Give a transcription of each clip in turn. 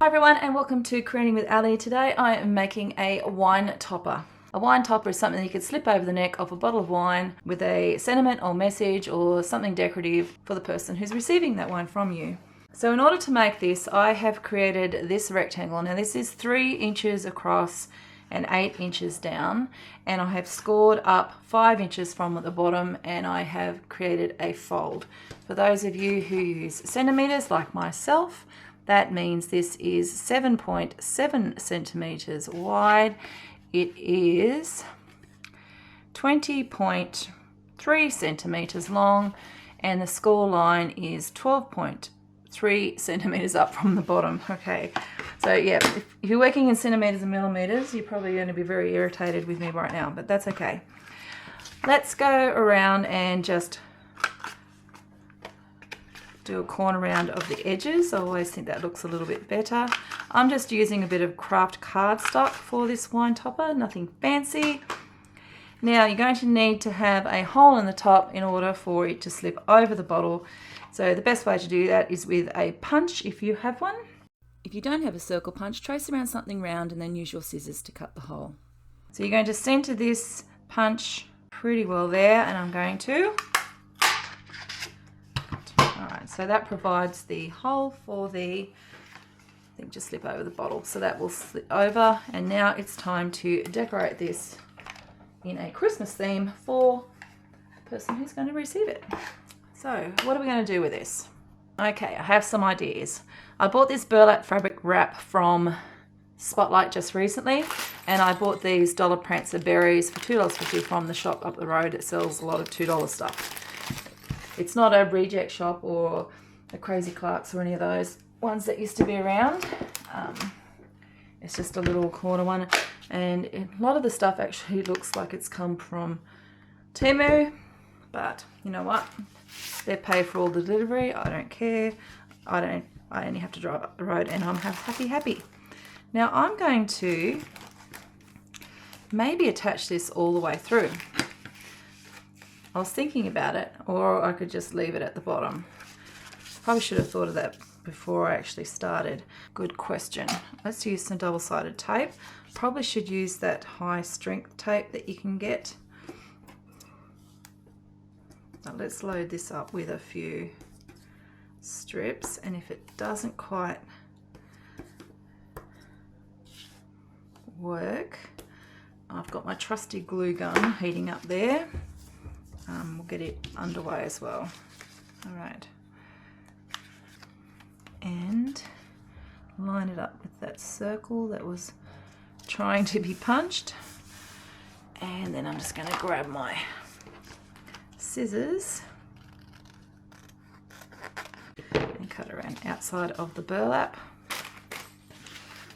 Hi everyone and welcome to Creating with Ali. Today I am making a wine topper. A wine topper is something that you could slip over the neck of a bottle of wine with a sentiment or message or something decorative for the person who's receiving that wine from you. So in order to make this, I have created this rectangle. Now this is 3 inches across and 8 inches down, and I have scored up 5 inches from the bottom, and I have created a fold. For those of you who use centimeters like myself, that means this is 7.7 centimeters wide. It is 20.3 centimeters long, and the score line is 12.3 centimeters up from the bottom. Okay, so yeah, if you're working in centimeters and millimeters, you're probably going to be very irritated with me right now, but that's okay. Let's go around and just do a corner round of the edges. I always think that looks a little bit better. I'm just using a bit of craft cardstock for this wine topper, nothing fancy. Now you're going to need to have a hole in the top in order for it to slip over the bottle. So the best way to do that is with a punch if you have one. If you don't have a circle punch, trace around something round and then use your scissors to cut the hole. So you're going to center this punch pretty well there, and I'm going to Alright, so that provides the hole for the thing to slip over the bottle. So that will slip over, and now it's time to decorate this in a Christmas theme for the person who's going to receive it. So what are we going to do with this? Okay, I have some ideas. I bought this burlap fabric wrap from Spotlight just recently, and I bought these Dollar Prancer berries for $2.50 from the shop up the road that sells a lot of $2 stuff. It's not a reject shop or a Crazy Clark's or any of those ones that used to be around. It's just a little corner one, and a lot of the stuff actually looks like it's come from Temu, but you know what? They pay for all the delivery. I don't care. I only have to drive up the road, and I'm happy. Now I'm going to maybe attach this all the way through. I was thinking about it, or I could just leave it at the bottom. Probably should have thought of that before I actually started. Good question. Let's use some double-sided tape. Probably should use that high strength tape that you can get. Now let's load this up with a few strips, and if it doesn't quite work, I've got my trusty glue gun heating up there. We'll get it underway as well. All right, and line it up with that circle that was trying to be punched, and then I'm just going to grab my scissors and cut around outside of the burlap,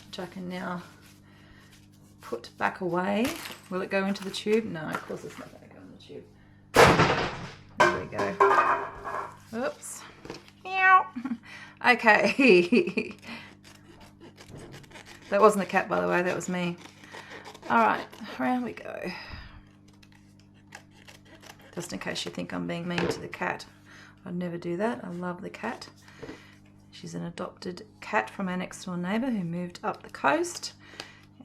which I can now put back away. Will it go into the tube? No, of course it's not going to go in the tube. There we go. Oops. Meow. Okay. That wasn't the cat, by the way, that was me. Alright, around we go. Just in case you think I'm being mean to the cat. I'd never do that. I love the cat. She's an adopted cat from our next door neighbour who moved up the coast.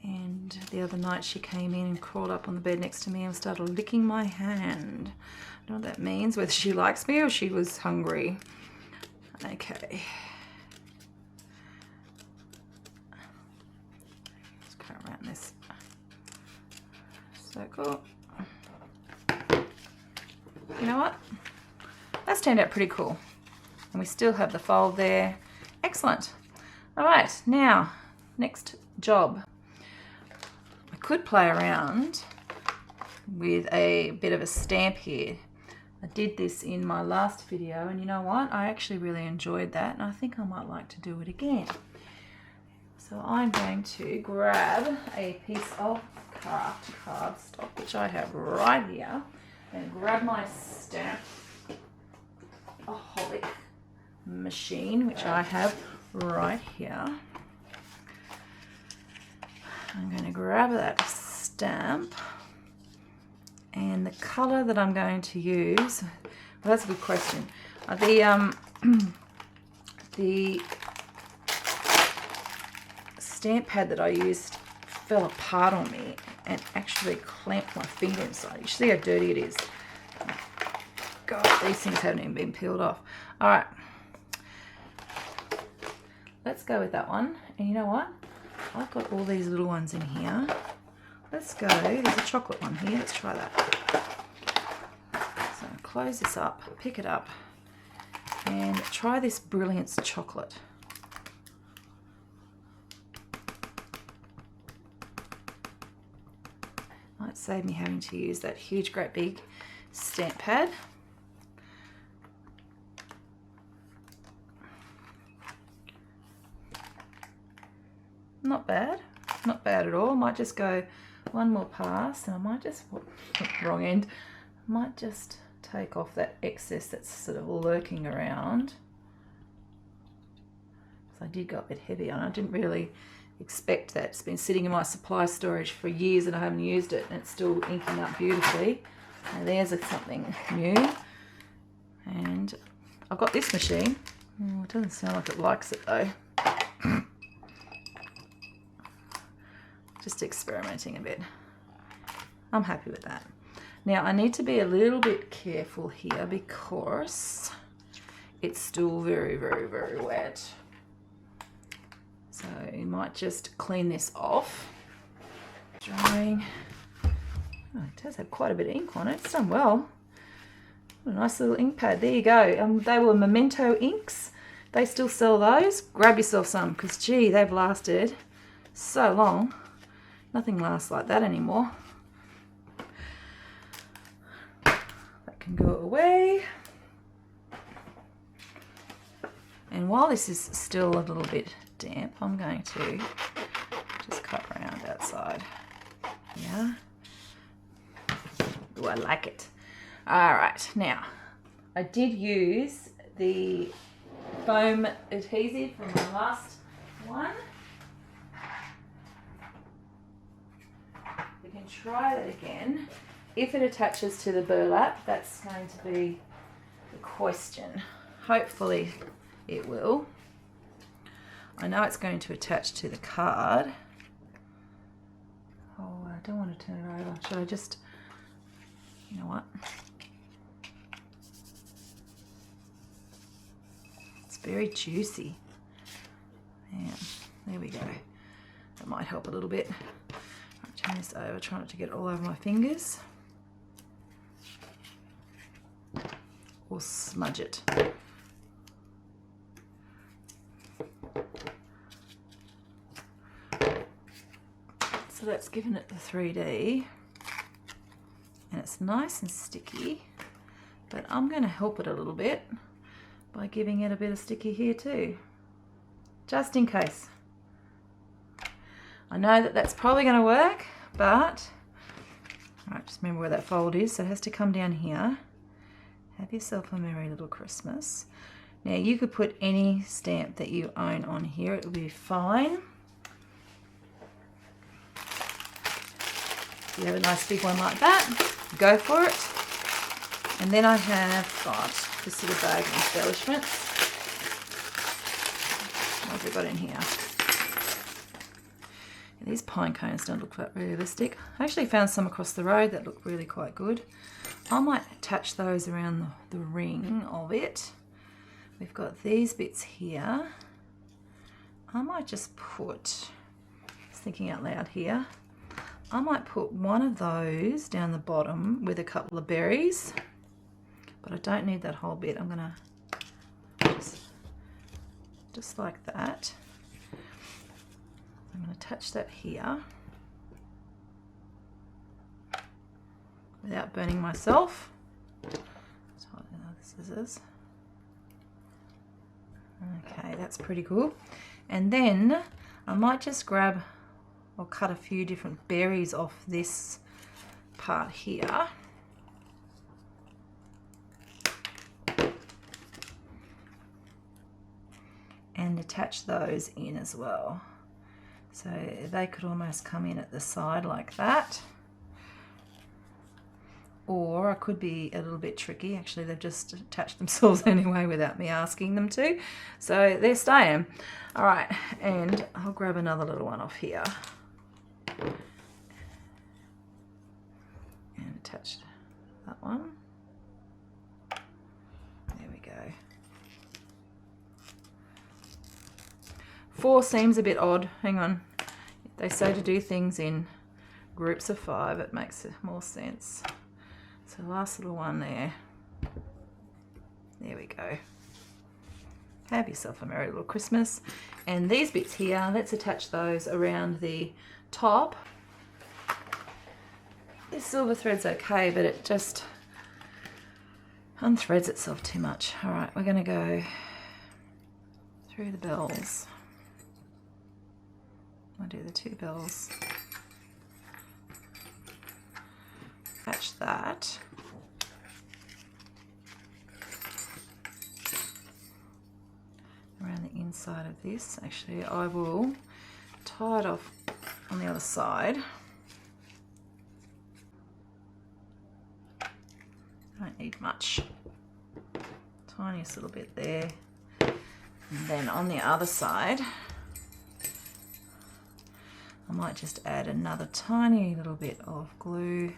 And the other night she came in and crawled up on the bed next to me and started licking my hand. I don't know what that means, whether she likes me or she was hungry. Okay. Let's go around this circle. You know what? That's turned out pretty cool. And we still have the fold there. Excellent. All right, now, next job. I could play around with a bit of a stamp here. I did this in my last video, and you know what? I actually really enjoyed that, and I think I might like to do it again. So I'm going to grab a piece of craft cardstock, which I have right here, and grab my stamp-aholic machine, which I have right here. I'm going to grab that stamp, and the color that I'm going to use, well, that's a good question. The stamp pad that I used fell apart on me and actually clamped my finger inside. You see how dirty it is. God, these things haven't even been peeled off. All right, let's go with that one. And you know what? I've got all these little ones in here. Let's go, there's a chocolate one here. Let's try that. So close this up, pick it up, and try this Brilliance chocolate. Might save me having to use that huge, great big stamp pad. Not bad, not bad at all. Might just go one more pass, and I might just, wrong end, might just take off that excess that's sort of lurking around. So I did go a bit heavy on it. I didn't really expect that. It's been sitting in my supply storage for years and I haven't used it, and it's still inking up beautifully. Now there's something new. And I've got this machine. Oh, it doesn't sound like it likes it though. Just experimenting a bit. I'm happy with that. Now I need to be a little bit careful here because it's still very, very, very wet. So you might just clean this off. Drying. Oh, it does have quite a bit of ink on it. It's done well. What a nice little ink pad. There you go. They were Memento inks. They still sell those. Grab yourself some because gee, they've lasted so long. Nothing lasts like that anymore. That can go away. And while this is still a little bit damp, I'm going to just cut around outside. Yeah. Oh, I like it. All right, now I did use the foam adhesive from the last one. We can try that again. If it attaches to the burlap, that's going to be the question. Hopefully it will. I know it's going to attach to the card. Oh, I don't want to turn it over. Should I just, you know what? It's very juicy. Yeah, there we go. That might help a little bit. I'll turn this over, try not to get it all over my fingers. Or smudge it. So that's given it the 3D, and it's nice and sticky, but I'm going to help it a little bit by giving it a bit of sticky here too, just in case. I know that that's probably going to work, but all right, just remember where that fold is, so it has to come down here. Have yourself a merry little Christmas. Now you could put any stamp that you own on here, it will be fine. If you have a nice big one like that, go for it. And then I have got this little bag of embellishments. What have we got in here? Yeah, these pine cones don't look that realistic. I actually found some across the road that look really quite good. I might attach those around the ring of it. We've got these bits here. I might just put, just thinking out loud here, I might put one of those down the bottom with a couple of berries, but I don't need that whole bit. I'm gonna just like that. I'm gonna attach that here without burning myself. Tighten the scissors. Okay, that's pretty cool. And then I might just grab or cut a few different berries off this part here. And attach those in as well. So they could almost come in at the side like that. Or I could be a little bit tricky. Actually, they've just attached themselves anyway without me asking them to. So they're staying. All right, and I'll grab another little one off here. And attach that one. There we go. 4 seems a bit odd. Hang on. They say to do things in groups of 5. It makes more sense. So last little one there. There we go. Have yourself a merry little Christmas. And these bits here, let's attach those around the top. This silver thread's okay, but it just unthreads itself too much. All right, we're gonna go through the bells. I'll do the 2 bells. Attach that. Around the inside of this. Actually, I will tie it off on the other side. Don't need much. Tiniest little bit there. And then on the other side, I might just add another tiny little bit of glue.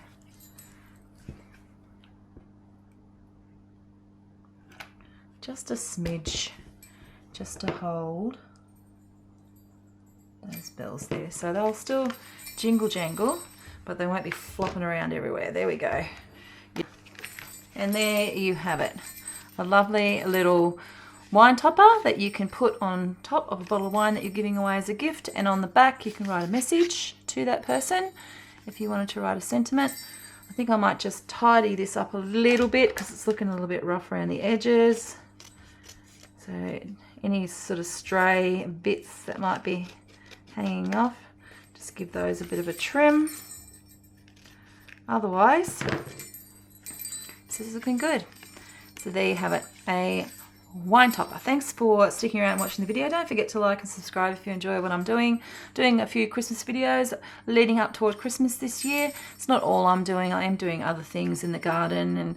Just a smidge, just to hold those bells there. So they'll still jingle jangle, but they won't be flopping around everywhere. There we go. And there you have it. A lovely little wine topper that you can put on top of a bottle of wine that you're giving away as a gift, and on the back you can write a message to that person if you wanted to write a sentiment. I think I might just tidy this up a little bit because it's looking a little bit rough around the edges. So any sort of stray bits that might be hanging off, just give those a bit of a trim. Otherwise, this is looking good. So there you have it, a wine topper. Thanks for sticking around and watching the video. Don't forget to like and subscribe if you enjoy what I'm doing. Doing a few Christmas videos leading up toward Christmas this year. It's not all I'm doing. I am doing other things in the garden and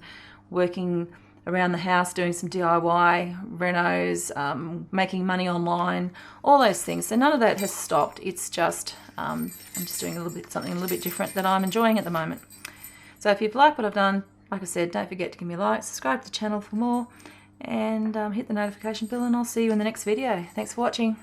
working around the house, doing some DIY, renos, making money online, all those things. So none of that has stopped. It's just, I'm just doing something a little bit different that I'm enjoying at the moment. So if you've liked what I've done, like I said, don't forget to give me a like, subscribe to the channel for more, and hit the notification bell, and I'll see you in the next video. Thanks for watching.